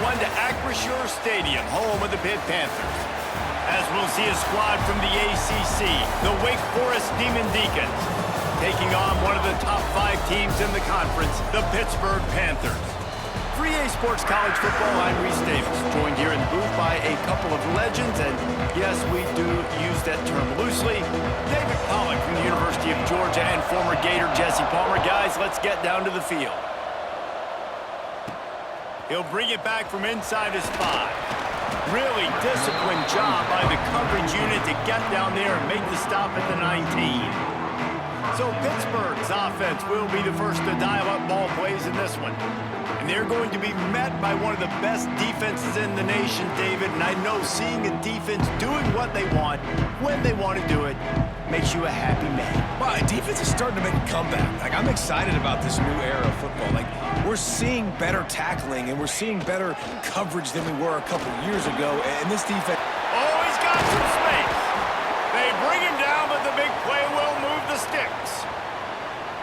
1 to Acrisure Stadium, home of the Pitt Panthers. As we'll see a squad from the ACC, the Wake Forest Demon Deacons, taking on one of the top 5 teams in the conference, the Pittsburgh Panthers. For EA Sports College Football, I'm Reese Davis, joined here in the booth by a couple of legends, and yes, we do use that term loosely. David Pollack from the University of Georgia and former Gator Jesse Palmer. Guys, let's get down to the field. He'll bring it back from inside his 5. Really disciplined job by the coverage unit to get down there and make the stop at the 19. So Pittsburgh's offense will be the first to dial up ball plays in this one. And they're going to be met by one of the best defenses in the nation, David. And I know seeing a defense doing what they want, when they want to do it, makes you a happy man. Well, defense is starting to make a comeback. Like, I'm excited about this new era of football. Like, we're seeing better tackling, and we're seeing better coverage than we were a couple years ago. And this defense... Oh, he's got some space. They bring him down, but the big play will move the sticks.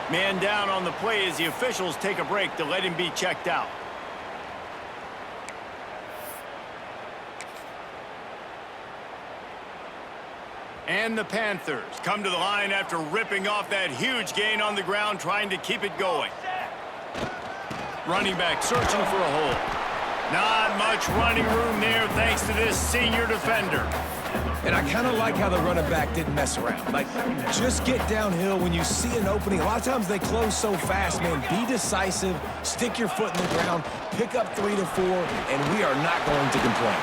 Man down on the play as the officials take a break to let him be checked out. And the Panthers come to the line after ripping off that huge gain on the ground, trying to keep it going. Running back searching for a hole. Not much running room there thanks to this senior defender. And I kind of like how the running back didn't mess around. Like, just get downhill when you see an opening. A lot of times they close so fast, man. Be decisive, stick your foot in the ground, pick up 3 to 4, and we are not going to complain.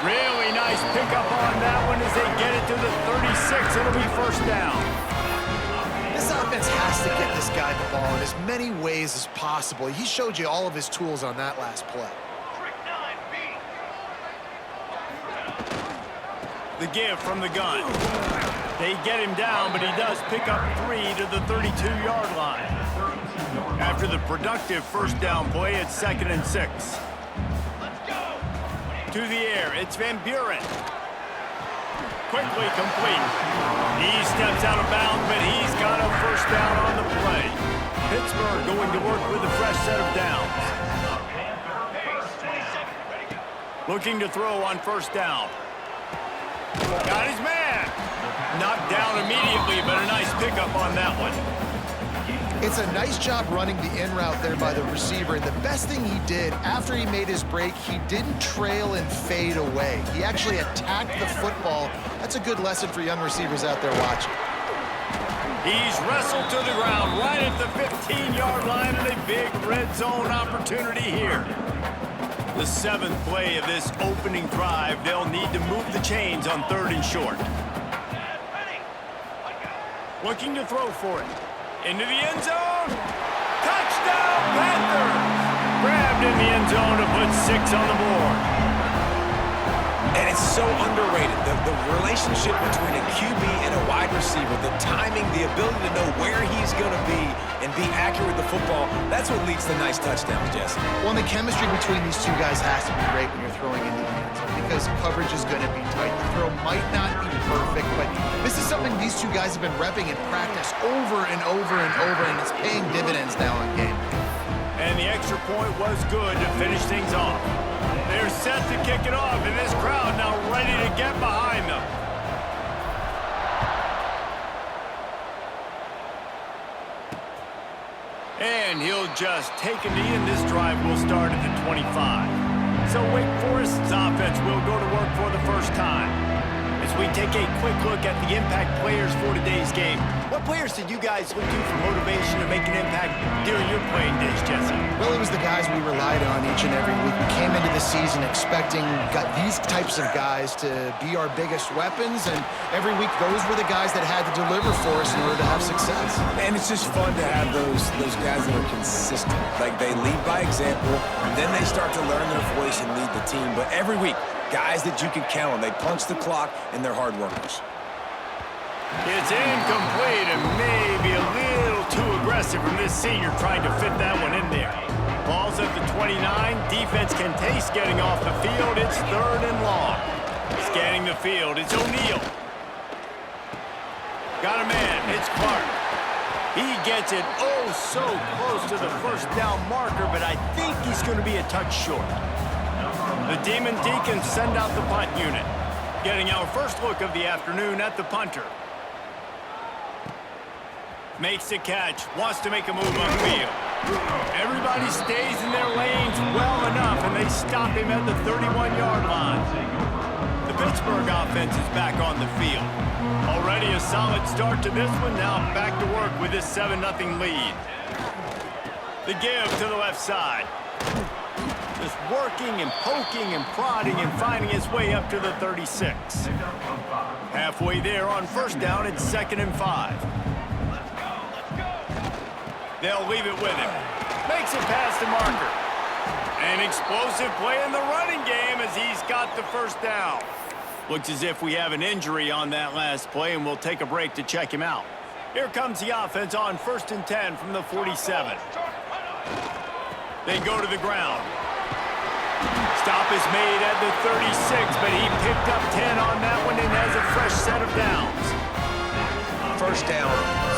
Really nice pickup on that one as they get it to the 36. It'll be first down. This offense has to get this guy the ball in as many ways as possible. He showed you all of his tools on that last play. The give from the gun. They get him down, but he does pick up 3 to the 32-yard line. After the productive first down play, it's 2nd and 6. To the air, it's Van Buren. Quickly complete. He steps out of bounds, but he's got a first down on the play. Pittsburgh going to work with a fresh set of downs. Looking to throw on first down. Got his man. Knocked down immediately, but a nice pickup on that one. It's a nice job running the in route there by the receiver. And the best thing he did after he made his break, he didn't trail and fade away. He actually attacked the football. That's a good lesson for young receivers out there watching. He's wrestled to the ground right at the 15-yard line and a big red zone opportunity here. The 7th play of this opening drive, they'll need to move the chains on 3rd and short. Looking to throw for it. Into the end zone. Touchdown, Panthers! Grabbed in the end zone to put 6 on the board. And it's so underrated, the relationship between a QB and a wide receiver, the timing, the ability to know where he's going to be and be accurate with the football, that's what leads to nice touchdowns, Jesse. Well, and the chemistry between these two guys has to be great when you're throwing into the end zone because coverage is going to be tight. The throw might not be perfect, but this is something these two guys have been repping in practice over and over and over, and it's paying dividends now on game. And the extra point was good to finish things off. They're set to kick it off, and this crowd now ready to get behind them. And he'll just take a knee, and this drive will start at the 25. So Wake Forest's offense will go to work for the first time. As we take a quick look at the impact players for today's game, what players did you guys look to for motivation to make an impact during your playing days, Jesse? Well, it was the guys we relied on each and every week. We came into the season expecting these types of guys to be our biggest weapons, and every week those were the guys that had to deliver for us in order to have success. And it's just fun to have those guys that are consistent. Like, they lead by example, and then they start to learn their voice and lead the team. But every week, guys that you can count on. They punch the clock, and they're hard workers. It's incomplete and maybe a little too aggressive from this senior trying to fit that one in there. Ball's at the 29. Defense can taste getting off the field. It's 3rd and long. Scanning the field. It's O'Neal. Got a man. It's Clark. He gets it oh so close to the first down marker, but I think he's going to be a touch short. The Demon Deacons send out the punt unit. Getting our first look of the afternoon at the punter. Makes the catch, wants to make a move on field. Everybody stays in their lanes well enough, and they stop him at the 31-yard line. The Pittsburgh offense is back on the field. Already a solid start to this one, now back to work with this 7-0 lead. The give to the left side. Just working and poking and prodding and finding his way up to the 36. Halfway there on first down, it's 2nd and 5. They'll leave it with him. Makes it past the marker. An explosive play in the running game as he's got the first down. Looks as if we have an injury on that last play, and we'll take a break to check him out. Here comes the offense on 1st and 10 from the 47. They go to the ground. Stop is made at the 36, but he picked up 10 on that one and has a fresh set of downs. First down,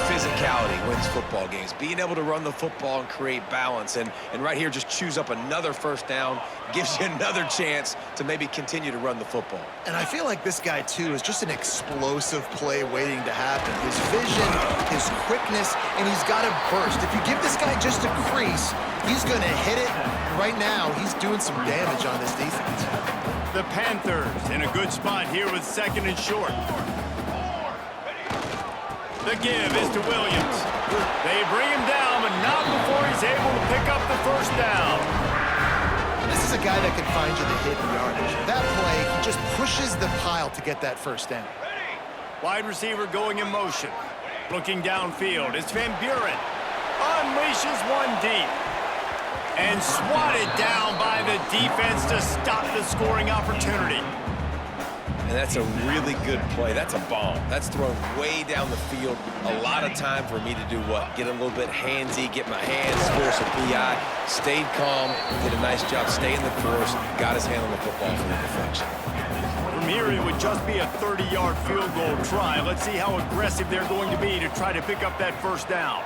physicality wins football games. Being able to run the football and create balance. And right here, just choose up another first down, gives you another chance to maybe continue to run the football. And I feel like this guy, too, is just an explosive play waiting to happen. His vision, his quickness, and he's got a burst. If you give this guy just a crease, he's going to hit it. Right now, he's doing some damage on this defense. The Panthers in a good spot here with 2nd and short. The give is to Williams. They bring him down, but not before he's able to pick up the first down. This is a guy that can find you the hidden yardage. That play, he just pushes the pile to get that first down. Wide receiver going in motion. Looking downfield, it's Van Buren. Unleashes one deep. And swatted down by the defense to stop the scoring opportunity. And that's a really good play. That's a bomb. That's thrown way down the field. A lot of time for me to do what? Get a little bit handsy, get my hands, force a PI. Stayed calm, did a nice job staying the course, got his hand on the football for the deflection. From here, it would just be a 30-yard field goal try. Let's see how aggressive they're going to be to try to pick up that first down.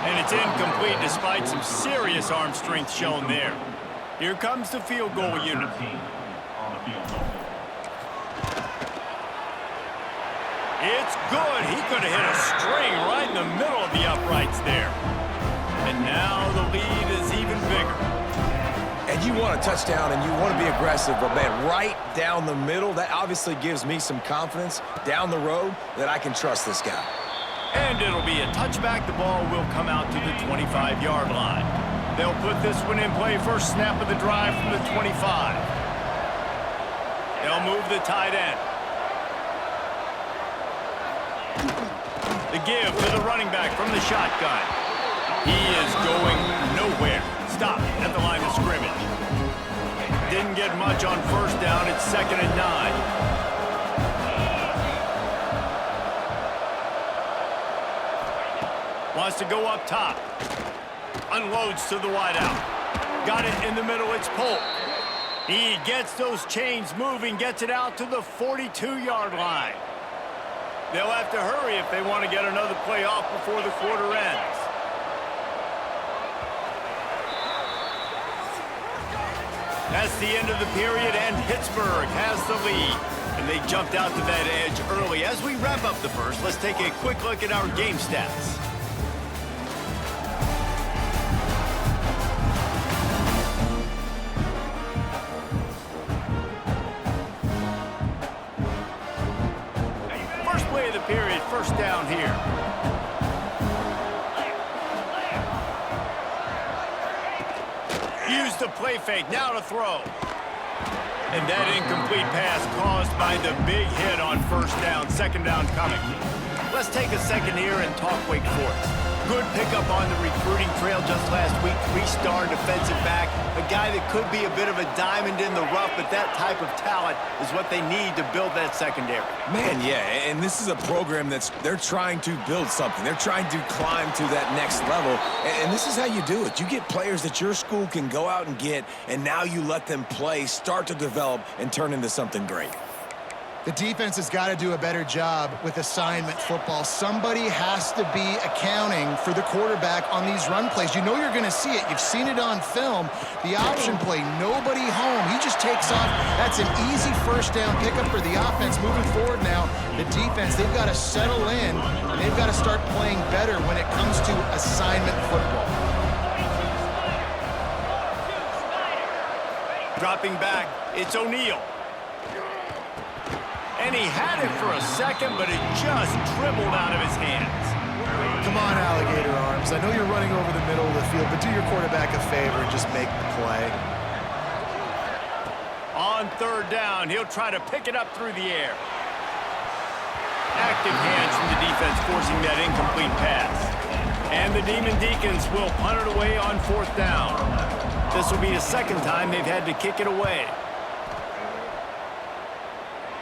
And it's incomplete despite some serious arm strength shown there. Here comes the field goal unit. It's good. He could have hit a string right in the middle of the uprights there. And now the lead is even bigger. And you want a touchdown and you want to be aggressive, but man, right down the middle, that obviously gives me some confidence down the road that I can trust this guy. And it'll be a touchback. The ball will come out to the 25-yard line. They'll put this one in play. First snap of the drive from the 25. They'll move the tight end. The give to the running back from the shotgun. He is going nowhere. Stop at the line of scrimmage. Didn't get much on first down. It's 2nd and 9. Wants to go up top. Unloads to the wideout. Got it in the middle. It's Polk. He gets those chains moving, gets it out to the 42-yard line. They'll have to hurry if they want to get another play off before the quarter ends. That's the end of the period, and Pittsburgh has the lead. And they jumped out to that edge early. As we wrap up the first, let's take a quick look at our game stats. First play of the period, first down here. Use the play fake, now to throw. And that incomplete pass caused by the big hit on first down, second down coming. Let's take a second here and talk Wake Forest. Good pickup on the recruiting trail just last week. 3-star defensive back, a guy that could be a bit of a diamond in the rough, but that type of talent is what they need to build that secondary. Man, yeah, and this is a program they're trying to build something. They're trying to climb to that next level, and this is how you do it. You get players that your school can go out and get, and now you let them play, start to develop, and turn into something great. The defense has got to do a better job with assignment football. Somebody has to be accounting for the quarterback on these run plays. You know you're going to see it. You've seen it on film. The option play, nobody home. He just takes off. That's an easy first down pickup for the offense. Moving forward now, the defense, they've got to settle in, and they've got to start playing better when it comes to assignment football. Dropping back, it's O'Neal. And he had it for a second, but it just dribbled out of his hands. Come on, alligator arms. I know you're running over the middle of the field, but do your quarterback a favor and just make the play. On third down, he'll try to pick it up through the air. Active hands from the defense forcing that incomplete pass. And the Demon Deacons will punt it away on fourth down. This will be the second time they've had to kick it away.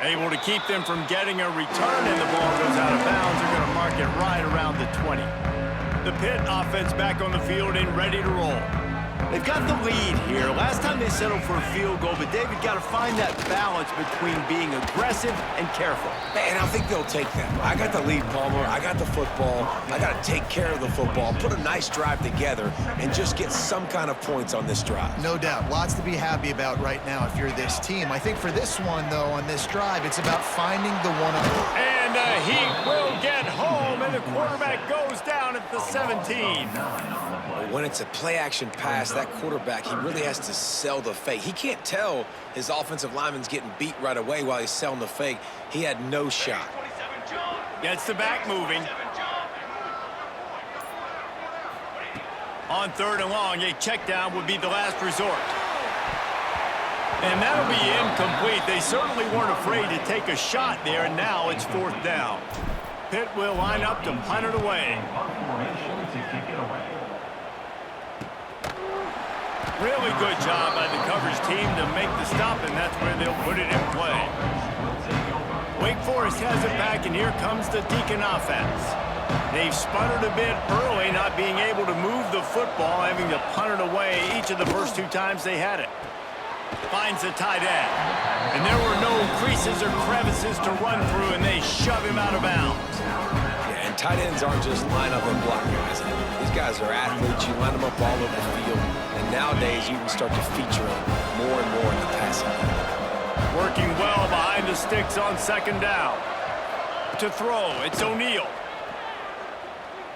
Able to keep them from getting a return, and the ball goes out of bounds. They're going to mark it right around the 20. The Pitt offense back on the field and ready to roll. They've got the lead here. Last time they settled for a field goal, but David got to find that balance between being aggressive and careful. And I think they'll take that. I got the lead, Palmer. I got the football. I got to take care of the football, put a nice drive together, and just get some kind of points on this drive. No doubt. Lots to be happy about right now if you're this team. I think for this one, though, on this drive, it's about finding the one-on-one. And he will get home, and the quarterback goes down at the 17. When it's a play-action pass, that quarterback, he really has to sell the fake. He can't tell his offensive lineman's getting beat right away while he's selling the fake. He had no shot. Gets the back moving. On third and long, a check down would be the last resort. And that'll be incomplete. They certainly weren't afraid to take a shot there, and now it's fourth down. Pitt will line up to punt it away. Really good job by the coverage team to make the stop, and that's where they'll put it in play. Wake Forest has it back, and here comes the Deacon offense. They've sputtered a bit early, not being able to move the football, having to punt it away each of the first two times they had it. Finds the tight end. And there were no creases or crevices to run through, and they shove him out of bounds. Yeah, and tight ends aren't just line up and block guys. These guys are athletes. You line them up all over the field. And nowadays, you can start to feature them more and more in the passing game. Working well behind the sticks on second down. To throw, it's O'Neal.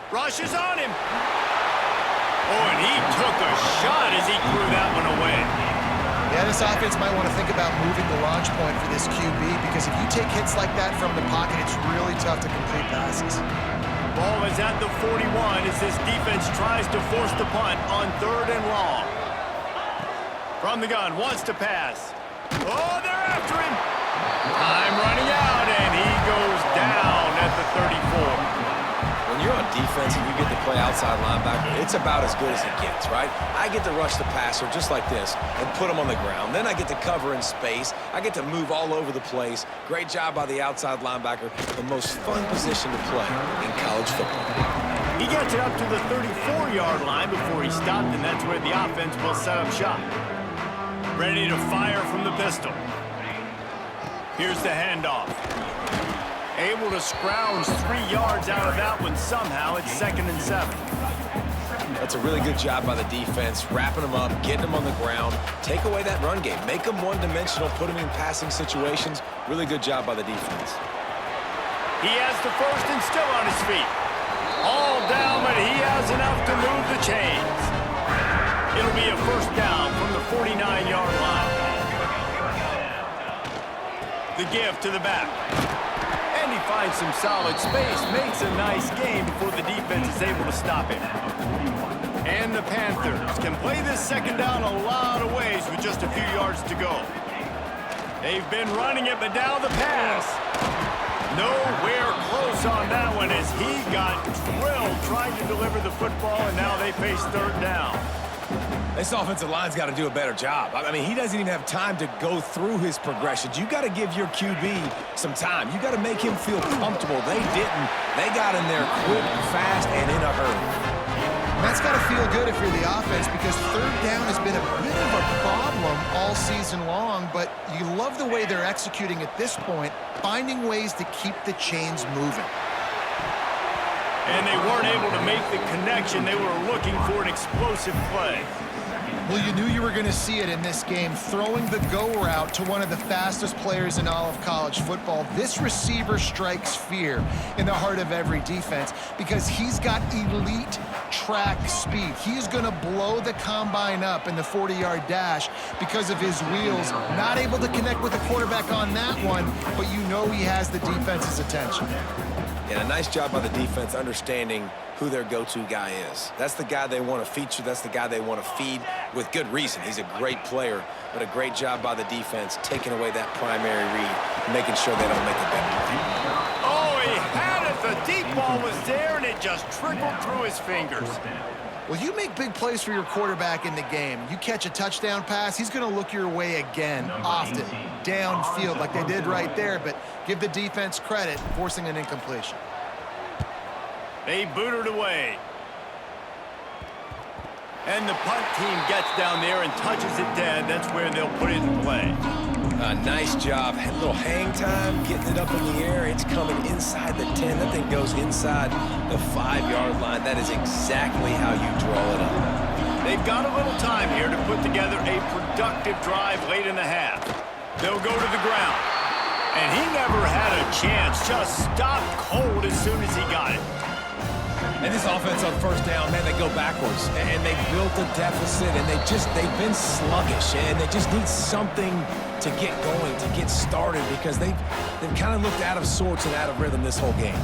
Rushes on him. Oh, and he took a shot as he threw that one away. Yeah, this offense might want to think about moving the launch point for this QB, because if you take hits like that from the pocket, it's really tough to complete passes. Ball is at the 41 as this defense tries to force the punt on third and long. From the gun, wants to pass. Oh, they're after him. Time running out, and he goes down at the 34. When you're on defense and you get to play outside linebacker, it's about as good as it gets, right? I get to rush the passer just like this and put him on the ground. Then I get to cover in space. I get to move all over the place. Great job by the outside linebacker. The most fun position to play in college football. He gets it up to the 34-yard line before he stopped, and that's where the offense will set up shop. Ready to fire from the pistol. Here's the handoff. Able to scrounge 3 yards out of that one somehow. It's 2nd and 7. That's a really good job by the defense, wrapping them up, getting them on the ground, take away that run game, make them one-dimensional, put them in passing situations. Really good job by the defense. He has the first and still on his feet. All down, but he has enough to move the chains. It'll be a first down from the 49-yard line. The give to the back. And he finds some solid space, makes a nice game before the defense is able to stop him. And the Panthers can play this second down a lot of ways with just a few yards to go. They've been running it, but now the pass. Nowhere close on that one as he got drilled trying to deliver the football, and now they face third down. This offensive line's got to do a better job. I mean, he doesn't even have time to go through his progressions. You got to give your QB some time. You got to make him feel comfortable. They didn't. They got in there quick, fast, and in a hurry. That's got to feel good if you're the offense, because third down has been a bit of a problem all season long, but you love the way they're executing at this point, finding ways to keep the chains moving. And they weren't able to make the connection. They were looking for an explosive play. Well, you knew you were going to see it in this game, throwing the go route to one of the fastest players in all of college football. This receiver strikes fear in the heart of every defense because he's got elite track speed. He's going to blow the combine up in the 40-yard dash because of his wheels. Not able to connect with the quarterback on that one, but you know he has the defense's attention. And a nice job by the defense understanding who their go-to guy is. That's the guy they want to feature. That's the guy they want to feed with good reason. He's a great player, but a great job by the defense taking away that primary read, making sure they don't make a big play. Oh, he had it. The deep ball was there, and it just trickled through his fingers. Well, you make big plays for your quarterback in the game. You catch a touchdown pass, he's going to look your way again, often, downfield like they did right there, but give the defense credit, forcing an incompletion. They booted away. And the punt team gets down there and touches it dead. That's where they'll put it in play. Nice job. A little hang time, getting it up in the air. It's coming inside the 10. That thing goes inside the 5-yard line. That is exactly how you draw it up. They've got a little time here to put together a productive drive late in the half. They'll go to the ground. And he never had a chance. Just stopped cold as soon as he got it. And this offense on first down, man, they go backwards. And they built a deficit, and they've been sluggish. And they just need something to get going, to get started, because they've kind of looked out of sorts and out of rhythm this whole game.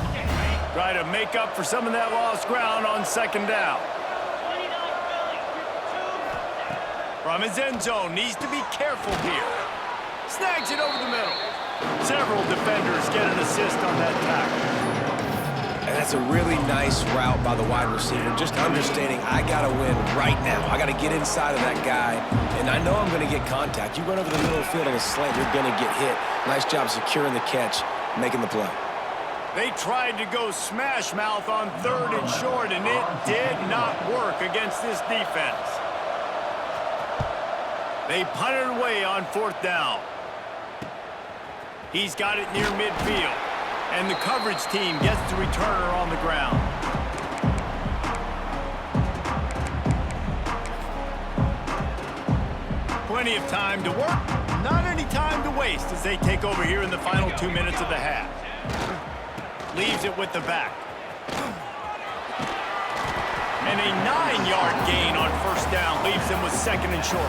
Try to make up for some of that lost ground on second down. From his end zone, needs to be careful here. Snags it over the middle. Several defenders get an assist on that tackle. And that's a really nice route by the wide receiver, just understanding I got to win right now. I got to get inside of that guy, and I know I'm going to get contact. You run over the middle of the field on a slant, you're going to get hit. Nice job securing the catch, making the play. They tried to go smash mouth on third and short, and it did not work against this defense. They punted away on fourth down. He's got it near midfield. And the coverage team gets the returner on the ground. Plenty of time to work, not any time to waste as they take over here in the final 2 minutes of the half. Leaves it with the back. And a 9-yard gain on first down leaves them with second and short.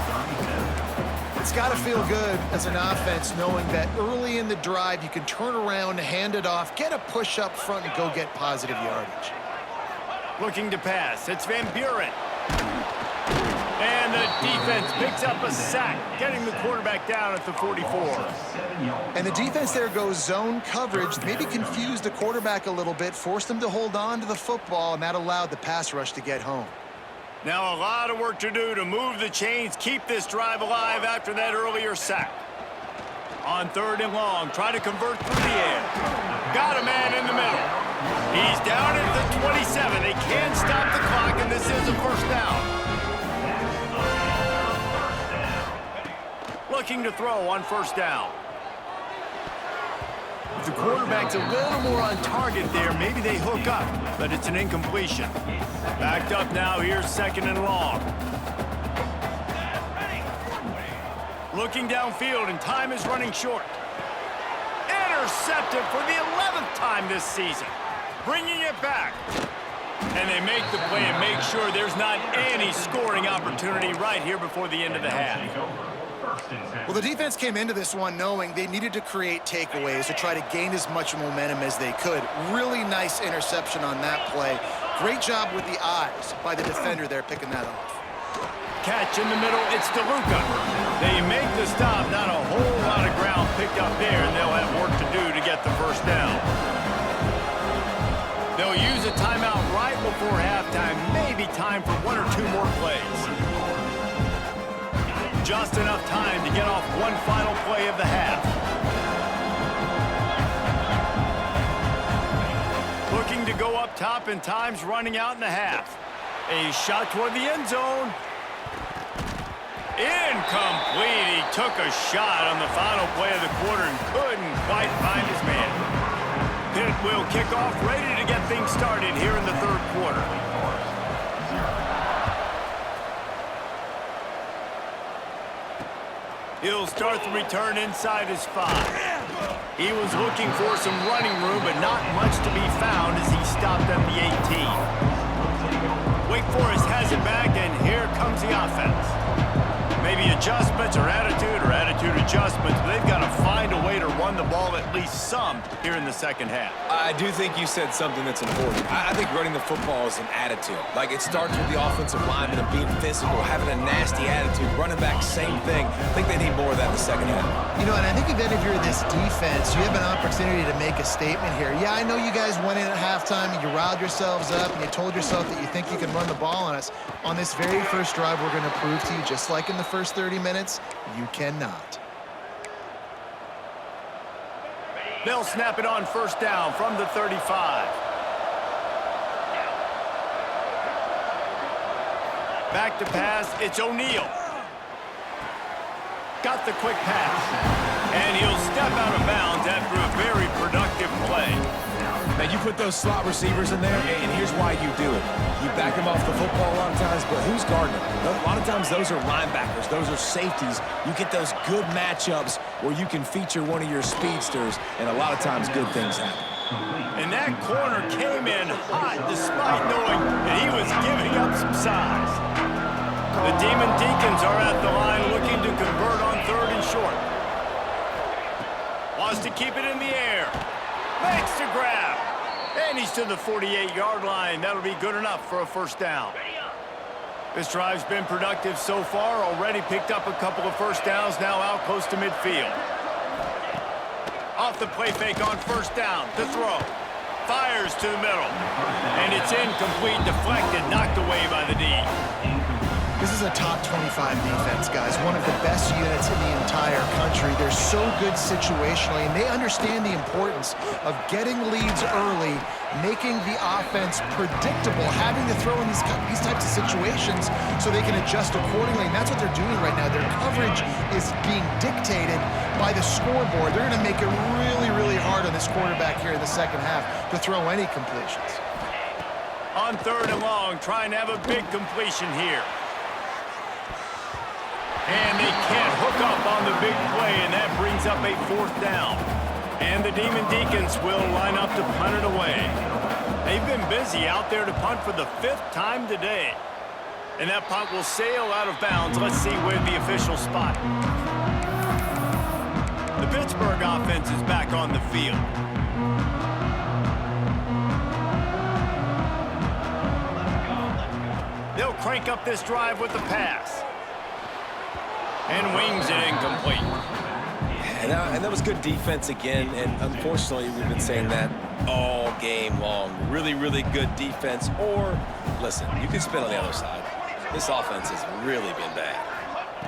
It's got to feel good as an offense knowing that early in the drive you can turn around, hand it off, get a push up front, and go get positive yardage. Looking to pass. It's Van Buren. And the defense picks up a sack, getting the quarterback down at the 44. And the defense there goes zone coverage, maybe confused the quarterback a little bit, forced him to hold on to the football, and that allowed the pass rush to get home. Now a lot of work to do to move the chains, keep this drive alive after that earlier sack. On third and long, try to convert through the air. Got a man in the middle. He's down at the 27. They can't stop the clock, and this is a first down. Looking to throw on first down. If the quarterback's a little more on target there, maybe they hook up, but it's an incompletion. Backed up now, here's second and long. Looking downfield, and time is running short. Intercepted for the 11th time this season. Bringing it back. And they make the play and make sure there's not any scoring opportunity right here before the end of the half. Well, the defense came into this one knowing they needed to create takeaways to try to gain as much momentum as they could. Really nice interception on that play. Great job with the eyes by the defender there picking that off. Catch in the middle, it's DeLuca. They make the stop, not a whole lot of ground picked up there, and they'll have work to do to get the first down. They'll use a timeout right before halftime, maybe time for one or two more plays. Just enough time to get off one final play of the half. Looking to go up top, and time's running out in the half. A shot toward the end zone. Incomplete. He took a shot on the final play of the quarter and couldn't quite find his man. Pitt will kick off, ready to get things started here in the third quarter. He'll start the return inside his 5. He was looking for some running room, but not much to be found as he stopped at the 18. Wake Forest has it back, and here comes the offense. Maybe adjustments or attitude adjustments, but they've got to find a way to run the ball at least some here in the second half. I do think you said something that's important. I think running the football is an attitude. Like, it starts with the offensive lineman and being physical, having a nasty attitude. Running back, same thing. I think they need more of that in the second half. You know, and I think even if you're this defense, you have an opportunity to make a statement here. Yeah, I know you guys went in at halftime and you riled yourselves up and you told yourself that you think you can run the ball on us. On this very first drive, we're going to prove to you, just like in the first 30 minutes, you cannot. They'll snap it on first down from the 35. Back to pass, it's O'Neal. Got the quick pass. And he'll step out of bounds after a very productive play. Now, you put those slot receivers in there, and here's why you do it. You back them off the football a lot of times, but who's guarding them? A lot of times those are linebackers. Those are safeties. You get those good matchups where you can feature one of your speedsters, and a lot of times good things happen. And that corner came in hot despite knowing that he was giving up some size. The Demon Deacons are at the line looking to convert on 3rd and short. Wants to keep it in the air. Makes the grab. And he's to the 48-yard line. That'll be good enough for a first down. This drive's been productive so far. Already picked up a couple of first downs, now out close to midfield. Off the play fake on first down. To throw. Fires to the middle. And it's incomplete, deflected, knocked away by the D. This is a top 25 defense, guys. One of the best units in the entire country. They're so good situationally, and they understand the importance of getting leads early, making the offense predictable, having to throw in these types of situations so they can adjust accordingly. And that's what they're doing right now. Their coverage is being dictated by the scoreboard. They're going to make it really, really hard on this quarterback here in the second half to throw any completions. On 3rd and long, trying to have a big completion here. And they can't hook up on the big play, and that brings up a 4th down. And the Demon Deacons will line up to punt it away. They've been busy out there to punt for the 5th time today. And that punt will sail out of bounds. Let's see where the official spot. The Pittsburgh offense is back on the field. They'll crank up this drive with the pass. And wings it incomplete. And that was good defense again, and unfortunately, we've been saying that all game long. Really, really good defense. Or, listen, you can spin on the other side. This offense has really been bad.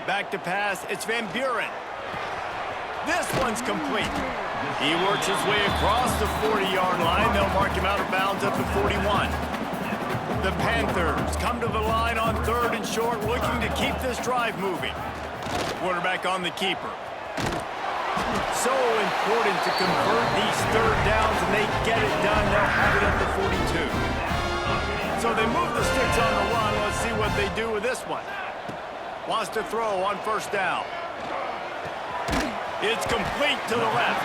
Back to pass, it's Van Buren. This one's complete. He works his way across the 40-yard line. They'll mark him out of bounds at the 41. The Panthers come to the line on 3rd and short, looking to keep this drive moving. Quarterback on the keeper. So important to convert these 3rd downs, and they get it done. They'll have it at the 42. So they move the sticks on the run. Let's see what they do with this one. Wants to throw on first down. It's complete to the left.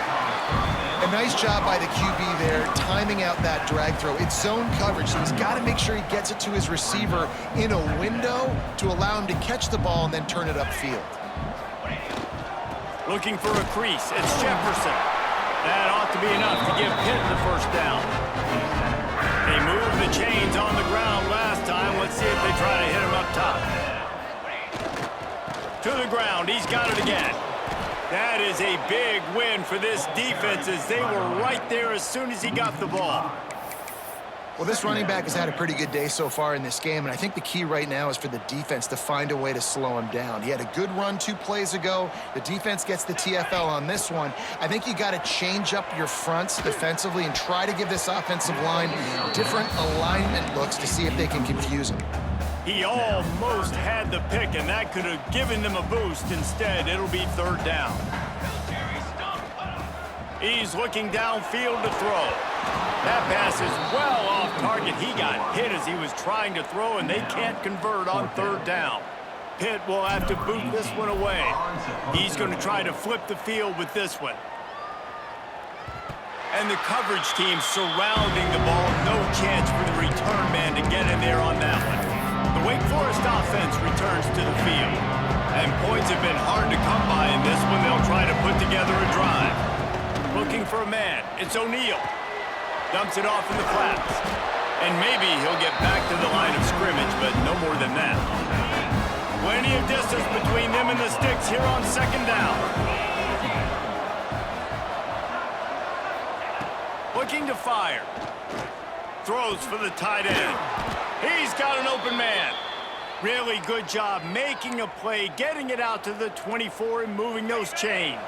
A nice job by the QB there, timing out that drag throw. It's zone coverage, so he's got to make sure he gets it to his receiver in a window to allow him to catch the ball and then turn it upfield. Looking for a crease. It's Jefferson. That ought to be enough to give Pitt the first down. They moved the chains on the ground last time. Let's see if they try to hit him up top. To the ground. He's got it again. That is a big win for this defense, as they were right there as soon as he got the ball. Well, this running back has had a pretty good day so far in this game, and I think the key right now is for the defense to find a way to slow him down. He had a good run 2 plays ago. The defense gets the TFL on this one. I think you got to change up your fronts defensively and try to give this offensive line different alignment looks to see if they can confuse him. He almost had the pick, and that could have given them a boost. Instead, it'll be third down. He's looking downfield to throw. That pass is well off target. He got hit as he was trying to throw, and they can't convert on third down. Pitt will have to boot this one away. He's going to try to flip the field with this one. And the coverage team surrounding the ball. No chance for the return man to get in there on that one. The Wake Forest offense returns to the field. And points have been hard to come by in this one. They'll try to put together a drive. Looking for a man. It's O'Neal. Dumps it off in the flats. And maybe he'll get back to the line of scrimmage, but no more than that. Plenty of distance between them and the sticks here on second down. Looking to fire. Throws for the tight end. He's got an open man. Really good job making a play, getting it out to the 24 and moving those chains.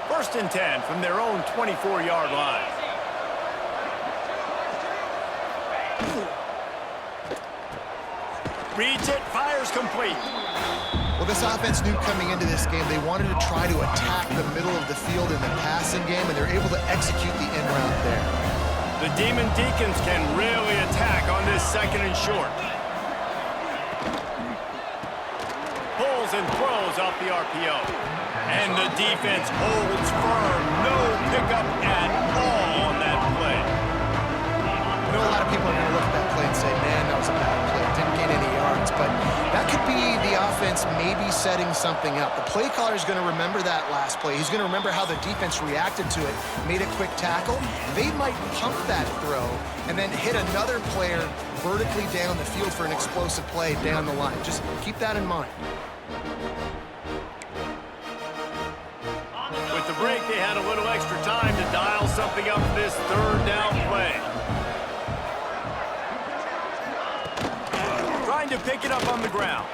1st and 10 from their own 24-yard line. Reads it, fires complete. Well, this offense knew coming into this game they wanted to try to attack the middle of the field in the passing game, and they're able to execute the in route there. The Demon Deacons can really attack on this 2nd and short. Pulls and throws off the RPO. And the defense holds firm. No pickup at all on that play. I know a lot of people are going to look at that play and say, man, that was a bad play. Didn't gain any yards. But that could be the offense maybe setting something up. The play caller is going to remember that last play. He's going to remember how the defense reacted to it, made a quick tackle. They might pump that throw and then hit another player vertically down the field for an explosive play down the line. Just keep that in mind. With the break, they had a little extra time to dial something up for this third down play. Trying to pick it up on the ground.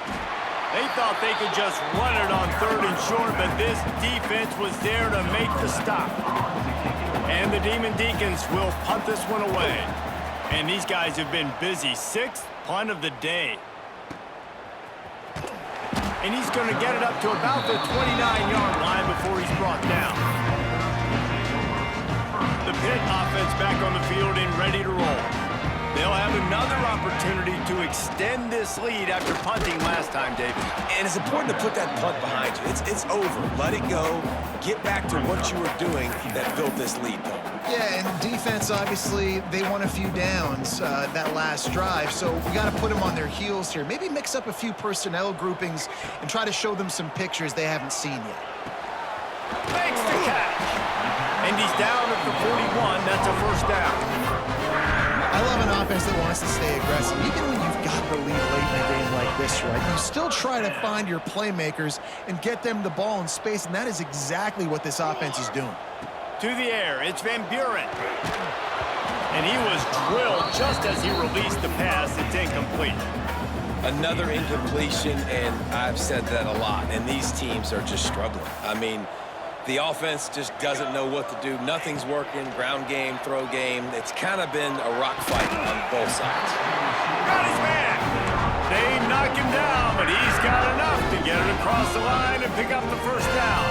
They thought they could just run it on 3rd and short, but this defense was there to make the stop. And the Demon Deacons will punt this one away. And these guys have been busy. 6th punt of the day. And he's going to get it up to about the 29-yard line before he's brought down. The Pitt offense back on the field and ready to roll. They'll have another opportunity to extend this lead after punting last time, David. And it's important to put that punt behind you. It's over. Let it go. Get back to what you were doing that built this lead, though. Yeah, and defense, obviously, they won a few downs that last drive, so we got to put them on their heels here. Maybe mix up a few personnel groupings and try to show them some pictures they haven't seen yet. Makes the catch. And he's down at the 41. That's a 1st down. I love an offense that wants to stay aggressive. Even when you've got the lead late in a game like this, right, you still try to find your playmakers and get them the ball in space, and that is exactly what this offense is doing. To the air, it's Van Buren. And he was drilled just as he released the pass. It's incomplete. Another incompletion, and I've said that a lot, and these teams are just struggling. I mean, the offense just doesn't know what to do. Nothing's working. Ground game, throw game. It's kind of been a rock fight on both sides. Got his man. They knock him down, but he's got enough to get it across the line and pick up the 1st down.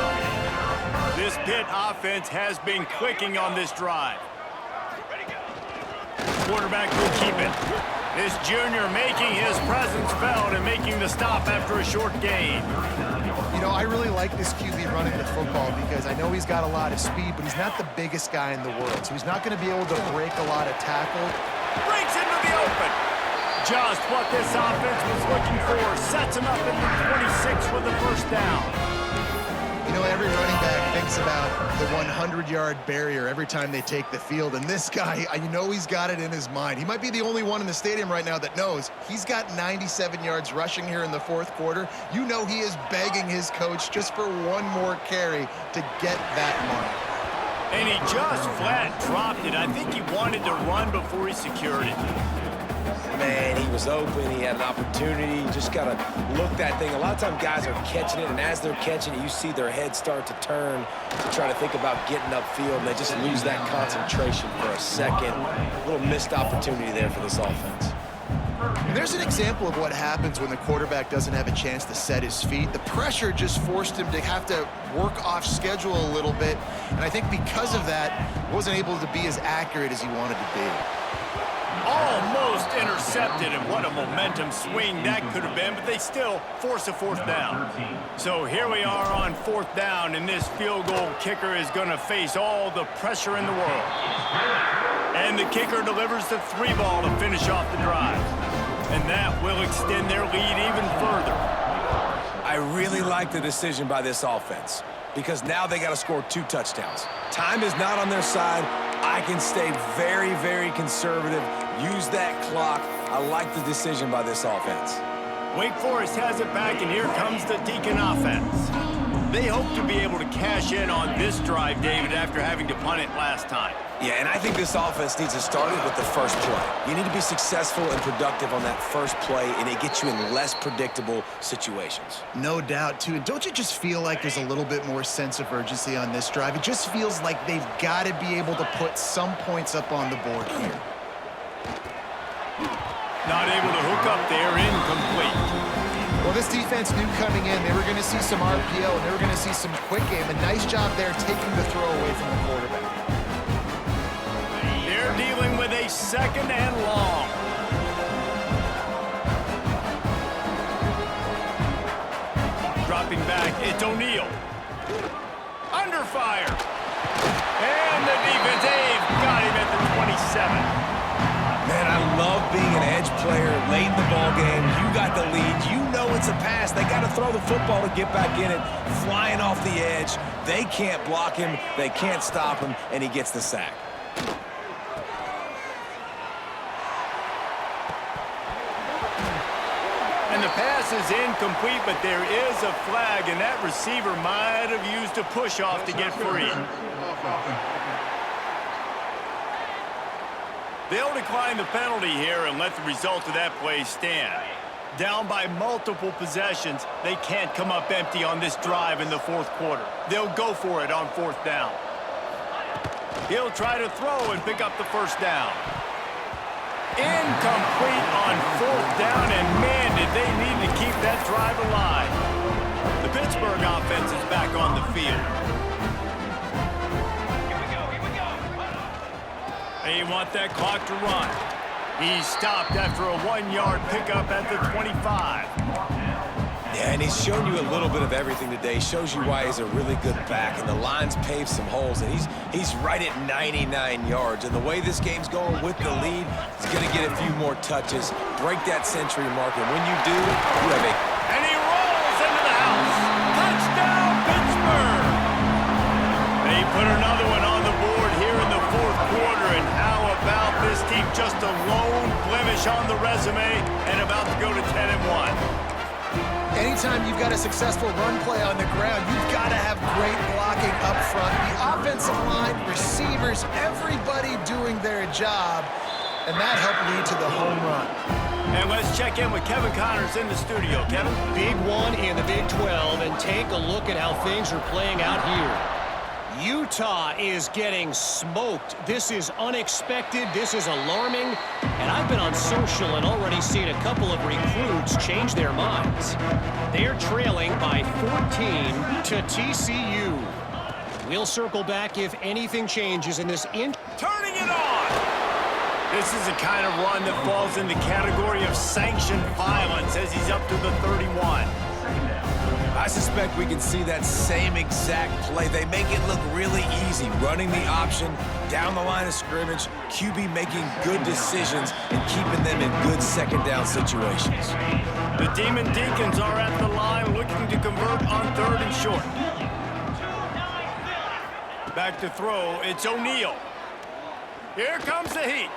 This Pitt offense has been clicking on this drive. Quarterback will keep it. This junior making his presence felt and making the stop after a short gain. You know, I really like this QB running the football because I know he's got a lot of speed, but he's not the biggest guy in the world, so he's not going to be able to break a lot of tackle. Breaks into the open. Just what this offense was looking for. Sets him up in the 26 with the 1st down. You know, every running back thinks about the 100-yard barrier every time they take the field, and this guy, you know he's got it in his mind. He might be the only one in the stadium right now that knows he's got 97 yards rushing here in the 4th quarter. You know he is begging his coach just for one more carry to get that mark. And he just flat dropped it. I think he wanted to run before he secured it. Man, he was open. He had an opportunity. You just got to look that thing. A lot of times guys are catching it, and as they're catching it, you see their head start to turn to try to think about getting upfield, and they just lose that concentration for a second. A little missed opportunity there for this offense. And there's an example of what happens when the quarterback doesn't have a chance to set his feet. The pressure just forced him to have to work off schedule a little bit. And I think because of that, wasn't able to be as accurate as he wanted to be. Almost intercepted, and what a momentum swing that could have been, but they still force a fourth down. So here we are on fourth down, and this field goal kicker is going to face all the pressure in the world. And the kicker delivers the 3-ball to finish off the drive. And that will extend their lead even further. I really like the decision by this offense because now they got to score 2 touchdowns. Time is not on their side. I can stay very, very conservative, use that clock. I like the decision by this offense. Wake Forest has it back, and here comes the Deacon offense. They hope to be able to cash in on this drive, David, after having to punt it last time. Yeah, and I think this offense needs to start it with the first play. You need to be successful and productive on that first play, and it gets you in less predictable situations. No doubt, too. And don't you just feel like there's a little bit more sense of urgency on this drive? It just feels like they've got to be able to put some points up on the board here. Not able to hook up there, incomplete. Well, this defense knew coming in they were going to see some RPO, and they were going to see some quick game. A nice job there taking the throw away from the quarterback. They're dealing with a 2nd and long. Dropping back, it's O'Neal. Under fire. And the defense, they've got him at the 27. Man, I love being an edge player late in the ball game. You got the lead. You know it's a pass. They got to throw the football to get back in it. Flying off the edge. They can't block him. They can't stop him, and he gets the sack. And the pass is incomplete, but there is a flag, and that receiver might have used a push-off to get free. They'll decline the penalty here and let the result of that play stand. Down by multiple possessions, they can't come up empty on this drive in the 4th quarter. They'll go for it on 4th down. He'll try to throw and pick up the first down. Incomplete on 4th down, and man, did they need to keep that drive alive. The Pittsburgh offense is back on the field. They want that clock to run. He's stopped after a 1-yard pickup at the 25. Yeah, and he's shown you a little bit of everything today. Shows you why he's a really good back, and the line's paved some holes, and he's right at 99 yards. And the way this game's going with the lead, he's going to get a few more touches, break that century mark, and when you do, you have a... And he rolls into the house. Touchdown, Pittsburgh! They put another one on the board here in the 4th quarter, and how about this team? Just a lone blemish on the resume and about to go to 10-1. Anytime you've got a successful run play on the ground, you've got to have great blocking up front. The offensive line, receivers, everybody doing their job, and that helped lead to the home run. And let's check in with Kevin Connors in the studio. Kevin? Big one in the Big 12, and take a look at how things are playing out here. Utah is getting smoked. This is unexpected. This is alarming. And I've been on social and already seen a couple of recruits change their minds. They're trailing by 14 to TCU. We'll circle back if anything changes in this. Turning it on! This is the kind of run that falls in the category of sanctioned violence as he's up to the 31. I suspect we can see that same exact play. They make it look really easy, running the option, down the line of scrimmage, QB making good decisions and keeping them in good 2nd down situations. The Demon Deacons are at the line looking to convert on 3rd and short. Back to throw, it's O'Neal. Here comes the heat.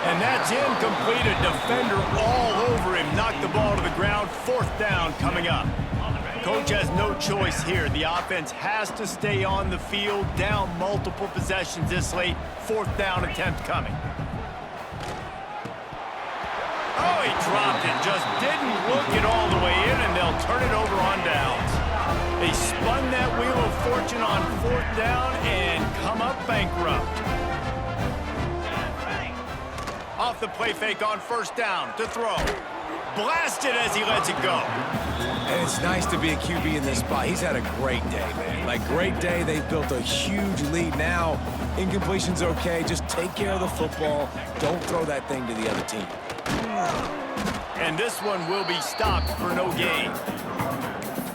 And that's incomplete. A defender all over him. Knocked the ball to the ground. 4th down coming up. Coach has no choice here. The offense has to stay on the field. Down multiple possessions this late. 4th down attempt coming. Oh, he dropped it. Just didn't look it all the way in, and they'll turn it over on downs. They spun that wheel of fortune on 4th down and come up bankrupt. A the play fake on first down to throw. Blasted as he lets it go. And it's nice to be a QB in this spot. He's had a great day, man. Like, great day. They've built a huge lead. Now, incompletion's okay. Just take care of the football. Don't throw that thing to the other team. And this one will be stopped for no gain.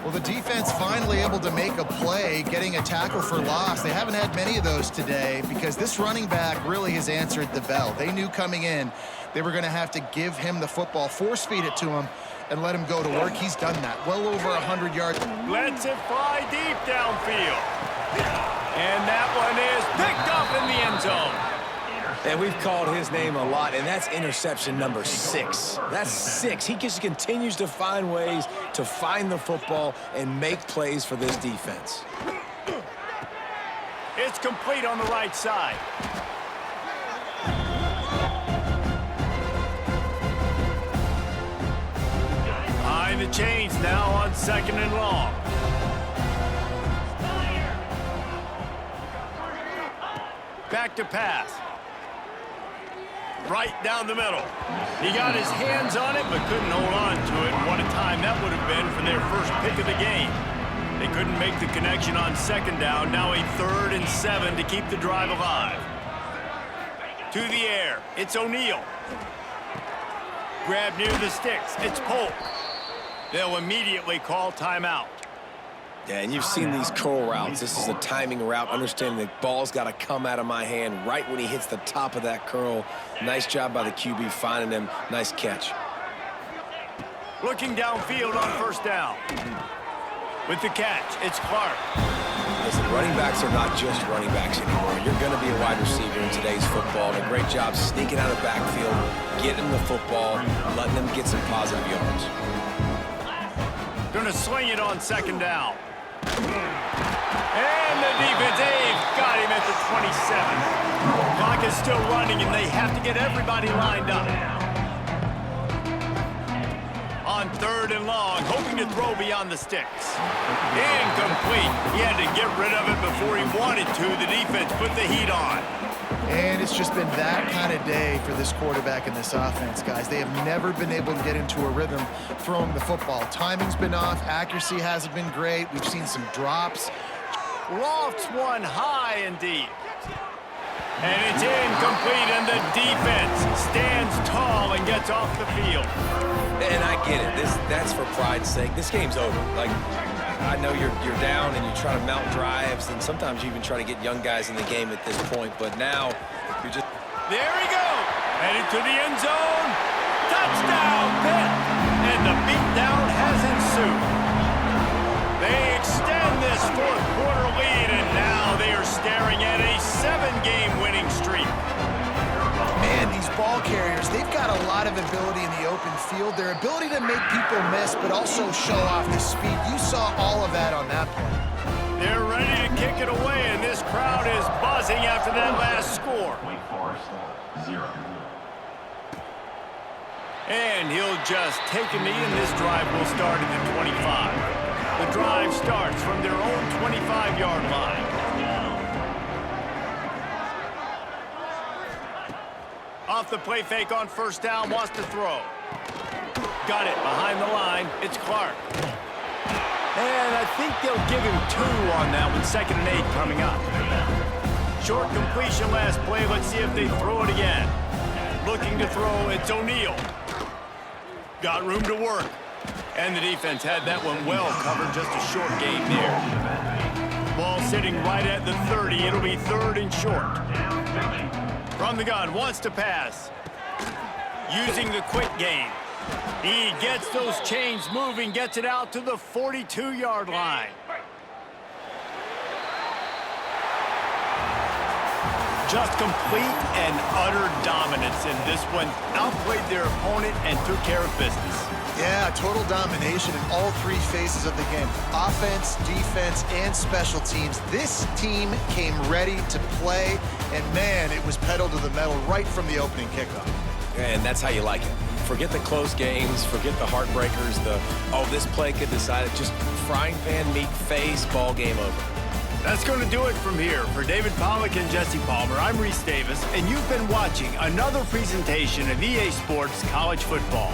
Well, the defense finally able to make a play, getting a tackle for loss. They haven't had many of those today because this running back really has answered the bell. They knew coming in they were going to have to give him the football, force feed it to him, and let him go to work. He's done that. Well over 100 yards. Lets it fly deep downfield. And that one is picked up in the end zone. And we've called his name a lot, and that's interception number 6. That's 6. He just continues to find ways to find the football and make plays for this defense. It's complete on the right side. Behind the chains now on 2nd and long. Back to pass. Right down the middle. He got his hands on it, but couldn't hold on to it. What a time that would have been for their first pick of the game. They couldn't make the connection on 2nd down. Now a 3rd and 7 to keep the drive alive. To the air. It's O'Neal. Grab near the sticks. It's Polk. They'll immediately call timeout. Yeah, and you've seen these curl routes. This is a timing route. Understanding the ball's got to come out of my hand right when he hits the top of that curl. Nice job by the QB finding him. Nice catch. Looking downfield on first down. With the catch, it's Clark. Listen, running backs are not just running backs anymore. You're going to be a wide receiver in today's football. And a great job sneaking out of the backfield, getting the football, letting them get some positive yards. Gonna sling it on 2nd down. And the defense, they've got him at the 27. Clock is still running, and they have to get everybody lined up. On 3rd and long, hoping to throw beyond the sticks. Incomplete. He had to get rid of it before he wanted to. The defense put the heat on. And it's just been that kind of day for this quarterback and this offense, guys. They have never been able to get into a rhythm throwing the football. Timing's been off. Accuracy hasn't been great. We've seen some drops. Lofts one high and deep. And it's incomplete, and the defense stands tall and gets off the field. And I get it. That's for pride's sake. This game's over. Like, I know you're down and you try to mount drives, and sometimes you even try to get young guys in the game at this point. But now you're just... There he goes. Headed to the end zone. Touchdown, Pitt. And the beatdown has ensued. They extend this 4th quarter lead, and now they are staring at a 7-game winning streak. Man, these ball carriers, they've got a lot of ability in the open field. Their ability to make people miss, but also show off the speed. You saw all of that on that play. They're ready to kick it away, and this crowd is buzzing after that last score. And he'll just take a knee, and this drive will start at the 25. The drive starts from their own 25-yard line. Off the play fake on first down, wants to throw. Got it behind the line. It's Clark. And I think they'll give him 2 on that one. 2nd and 8 coming up. Short completion last play. Let's see if they throw it again. Looking to throw, it's O'Neal. Got room to work. And the defense had that one well covered. Just a short gain there. Ball sitting right at the 30. It'll be 3rd and short. From the gun, wants to pass. Using the quick game. He gets those chains moving, gets it out to the 42-yard line. Just complete and utter dominance in this one. Outplayed their opponent and took care of business. Yeah, total domination in all 3 phases of the game. Offense, defense, and special teams. This team came ready to play, and man, it was pedal to the metal right from the opening kickoff. And that's how you like it. Forget the close games, forget the heartbreakers, this play could decide it. Just frying pan, meat face, ball game over. That's going to do it from here. For David Pollack and Jesse Palmer, I'm Reese Davis, and you've been watching another presentation of EA Sports College Football.